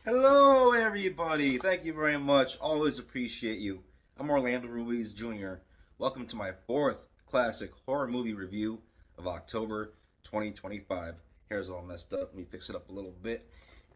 Hello, everybody. Thank you very much. Always appreciate you. I'm Orlando Ruiz Jr. Welcome to my fourth classic horror movie review of October 2025. Hair's all messed up. Let me fix it up a little bit.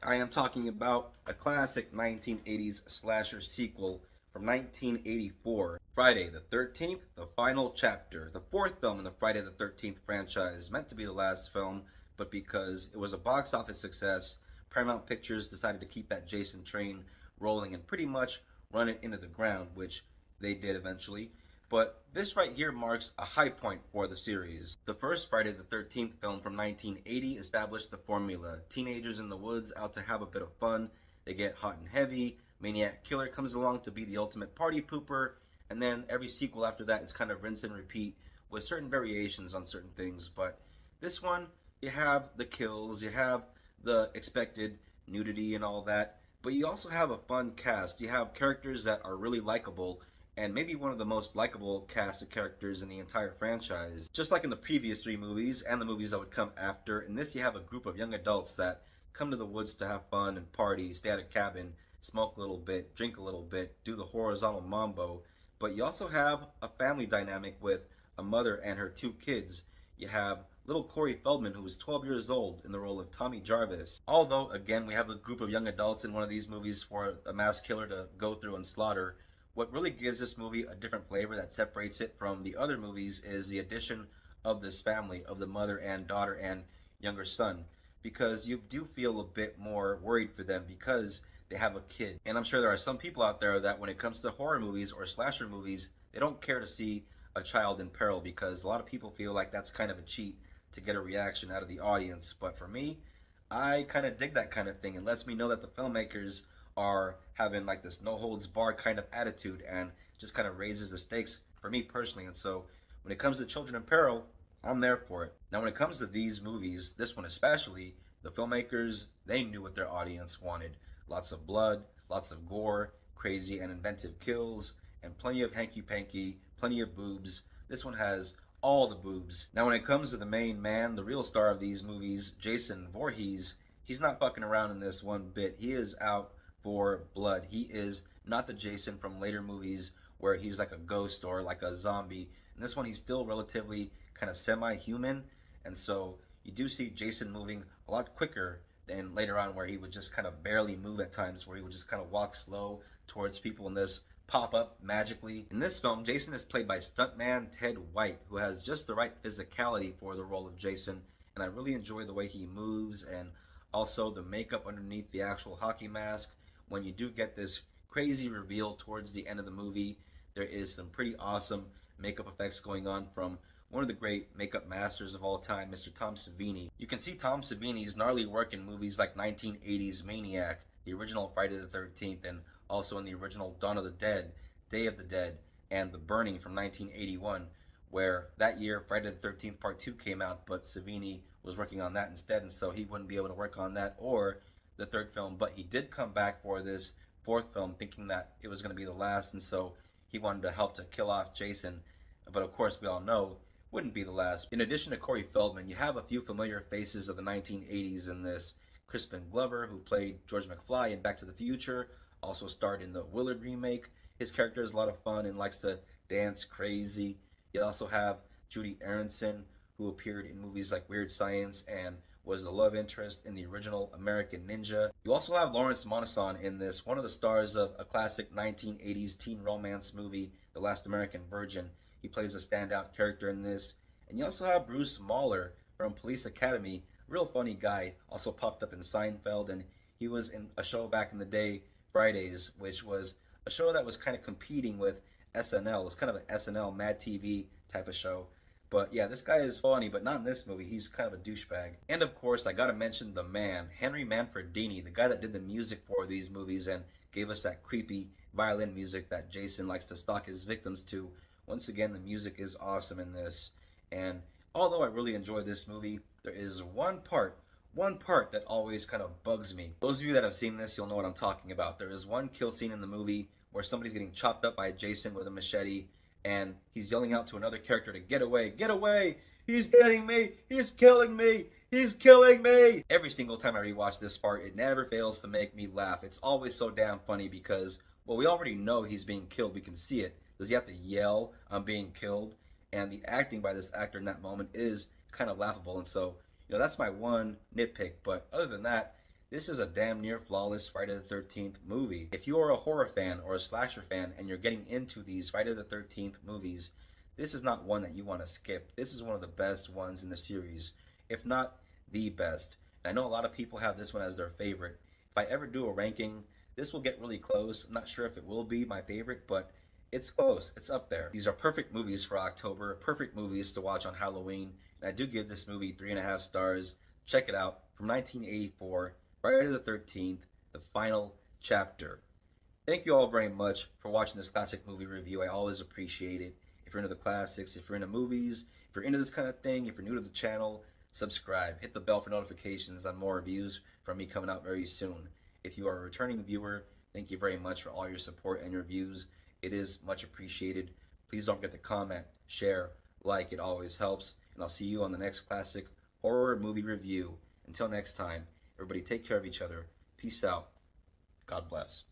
I am talking about a classic 1980s slasher sequel from 1984, Friday the 13th, the final chapter, the fourth film in the Friday the 13th franchise, meant to be the last film, but because it was a box office success, Paramount Pictures decided to keep that Jason train rolling and pretty much run it into the ground, which they did eventually. But this right here marks a high point for the series. The first Friday the 13th film from 1980 established the formula. Teenagers in the woods out to have a bit of fun. They get hot and heavy. Maniac Killer comes along to be the ultimate party pooper. And then every sequel after that is kind of rinse and repeat with certain variations on certain things. But this one, you have the kills, you have the expected nudity and all that, but you also have a fun cast. You have characters that are really likable, and maybe one of the most likable cast of characters in the entire franchise. Just like in the previous three movies and the movies that would come after, in this you have a group of young adults that come to the woods to have fun and party, stay at a cabin, smoke a little bit, drink a little bit, do the horizontal mambo. But you also have a family dynamic with a mother and her two kids. You have little Corey Feldman, who was 12 years old, in the role of Tommy Jarvis. Although, again, we have a group of young adults in one of these movies for a mass killer to go through and slaughter, what really gives this movie a different flavor that separates it from the other movies is the addition of this family, of the mother and daughter and younger son, because you do feel a bit more worried for them because they have a kid. And I'm sure there are some people out there that when it comes to horror movies or slasher movies, they don't care to see a child in peril because a lot of people feel like that's kind of a cheat to get a reaction out of the audience. But for me, I kind of dig that kind of thing. It lets me know that the filmmakers are having like this no holds barred kind of attitude and just kind of raises the stakes for me personally. And so when it comes to children in peril, I'm there for it. Now, when it comes to these movies, this one especially, the filmmakers, they knew what their audience wanted. Lots of blood, lots of gore, crazy and inventive kills, and plenty of hanky panky, plenty of boobs. This one has all the boobs. Now, when it comes to the main man, the real star of these movies, Jason Voorhees, he's not fucking around in this one bit. He is out for blood. He is not the Jason from later movies where he's like a ghost or like a zombie. In this one, he's still relatively kind of semi-human, and so you do see Jason moving a lot quicker than later on where he would just kind of barely move at times, where he would just kind of walk slow towards people, and this pop up magically. In this film, Jason is played by stuntman Ted White, who has just the right physicality for the role of Jason, and I really enjoy the way he moves and also the makeup underneath the actual hockey mask. When you do get this crazy reveal towards the end of the movie, there is some pretty awesome makeup effects going on from one of the great makeup masters of all time, Mr. Tom Savini. You can see Tom Savini's gnarly work in movies like 1980's Maniac, the original Friday the 13th, and also in the original Dawn of the Dead, Day of the Dead, and The Burning from 1981, where that year Friday the 13th Part 2 came out, but Savini was working on that instead, and so he wouldn't be able to work on that or the third film. But he did come back for this fourth film thinking that it was going to be the last, and so he wanted to help to kill off Jason. But of course, we all know wouldn't be the last. In addition to Corey Feldman, you have a few familiar faces of the 1980s in this. Crispin Glover, who played George McFly in Back to the Future, also starred in the Willard remake. His character is a lot of fun and likes to dance crazy. You also have Judy Aronson, who appeared in movies like Weird Science and was the love interest in the original American Ninja. You also have Lawrence Monason in this, one of the stars of a classic 1980s teen romance movie, The Last American Virgin. He plays a standout character in this. And you also have Bruce Mahler from Police Academy, real funny guy, also popped up in Seinfeld, and he was in a show back in the day, Fridays, which was a show that was kind of competing with SNL. It was kind of an SNL Mad TV type of show. But yeah, this guy is funny, but not in this movie. He's kind of a douchebag. And of course, I gotta mention the man, Henry Manfredini, the guy that did the music for these movies and gave us that creepy violin music that Jason likes to stalk his victims to. Once again, the music is awesome in this. And although I really enjoy this movie, there is one part that always kind of bugs me. Those of you that have seen this, you'll know what I'm talking about. There is one kill scene in the movie where somebody's getting chopped up by Jason with a machete, and he's yelling out to another character to get away, he's getting me, he's killing me, He's killing me! Every single time I rewatch this part, it never fails to make me laugh. It's always so damn funny because, well, we already know he's being killed. We can see it. Does he have to yell, I'm being killed? And the acting by this actor in that moment is kind of laughable. And so, that's my one nitpick. But other than that, this is a damn near flawless Friday the 13th movie. If you are a horror fan or a slasher fan and you're getting into these Friday the 13th movies, this is not one that you want to skip. This is one of the best ones in the series, if not the best. And I know a lot of people have this one as their favorite. If I ever do a ranking, this will get really close. I'm not sure if it will be my favorite, but it's close. It's up there. These are perfect movies for October, perfect movies to watch on Halloween. And I do give this movie 3.5 stars. Check it out. From 1984, Friday the 13th, the final chapter. Thank you all very much for watching this classic movie review. I always appreciate it. If you're into the classics, if you're into movies, if you're into this kind of thing, if you're new to the channel, subscribe. Hit the bell for notifications on more reviews from me coming out very soon. If you are a returning viewer, thank you very much for all your support and your views. It is much appreciated. Please don't forget to comment, share, like. It always helps. And I'll see you on the next classic horror movie review. Until next time, everybody take care of each other. Peace out. God bless.